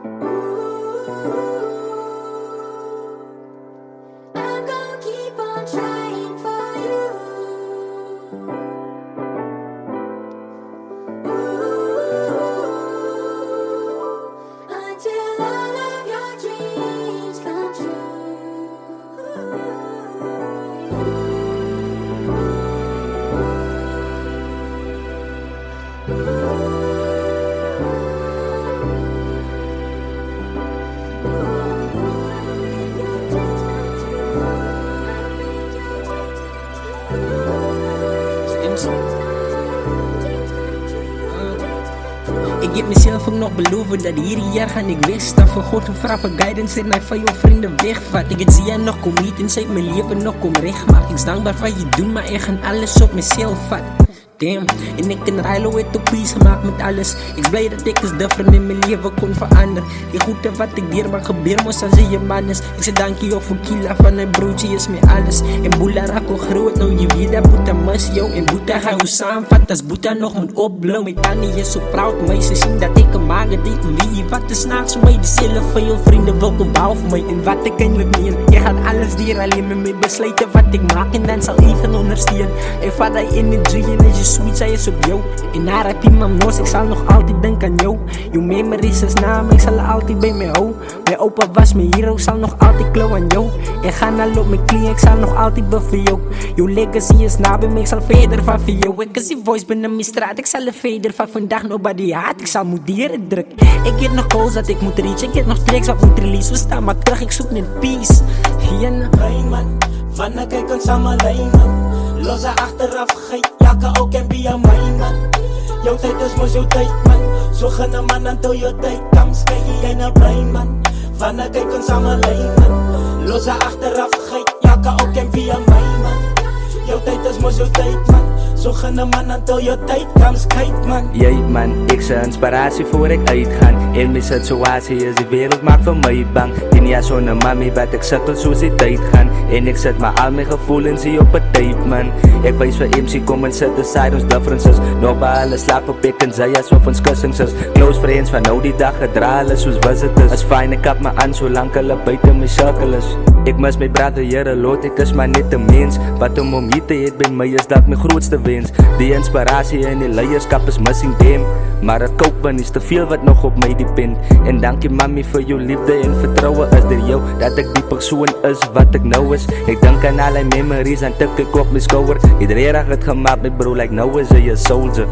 I'm gonna keep on trying for you. Until all of your dreams come Ik heb mezelf ook nog beloven dat hierdie jaar gaan ik wegstaan. Voor God gevraagd voor guidance en hij van jouw vrienden wegvat. Ik het zie jij nog kom niet en zei mijn leven nog kom recht. Maar ik is dankbaar van je doen, maar ik ga alles op mezelf vat. Damn, en ik en Rilo het op peace gemaakt met alles. Ik is blij dat ik eens different in mijn leven kon veranderen. Die goede wat ik dierbaar gebeur moest als je man is. Ik zeg dankje voor Kila van een broodje is met alles. En Boela raak ook groot, nou je weet dat Boeta mis jou. En Boeta ga je samenvat als Boeta nog moet opblow. Met Tanny is zo proud, maar ze zien dat ik een mager deed. Wie wat is naast mij, die zelf van je vrienden welkom behalve mij. En wat ik eindelijk meen, je gaat alles dier alleen met mij besluiten wat ik maak. En dan zal even ondersteunen. En vat die energie en als je sweet zij is op jou. En R.I.P. mam Noos, ik zal nog altijd denken aan jou. Jouw memories is na me, ik zal altijd bij mij houden. Mijn opa was mijn hero, ik zal nog altijd klauw aan jou. Ik ga naar loop mijn knieën, ik zal nog altijd bij voor jou. Jouw legacy is na bij mij, ik zal verder van voor jou. Ik is die voice binnen mijn straat, ik zal er verder van vandaag nobody haat. Ik zal moederen druk. Ik heb nog goals dat ik moet reach, ik heb nog tracks wat moet release. We staan maar terug, ik zoek net peace. Hier Hey man, wanneer kijk ons samen lijn man. Los haar achteraf, geit, jaka ook en be aan mij man. Jouw tijd is maar jouw tijd man. Zo gaan een man until jouw tijd comes, kijk jij naar brein man. Wanneer kijk ons samen lijn man. Los haar achteraf, geit, jaka ook en be aan mij man. Jouw tijd is maar jouw tijd man. Zo gaan een man until jouw tijd comes, kijk man. Jy man, ek se inspirasie voor ek uitgaan. En my situasie is die wereld maak vir my bang. 10 jaar sonder mami wat ek sukkel soos die tyd gaan. En ek sit maar al my gevoelens hier op 'n tape man. Ek wys vir MC kom en sit aside ons differences. Nog by alles slaap op ek en sy as of ons kussings is. Close friends van nou die dag gedra hulle soos visitors. Is fine ek kap my aan solank hulle buite my circle is. Ek mis my brother here lot, ek is maar net 'n mens. Wat om hier te het by my is dat my grootste wens. Die inspirasie en die leierskap is missing them. Maar het koop van is te veel wat nog op my depend. En dankie mami vir jou liefde en vertroue is deur jou dat ek die persoon is wat ek nou is. Ek dink aan al die memories en tik ek op my skouer. Iedereen het gemaak met bro like nou is hy 'n soldier.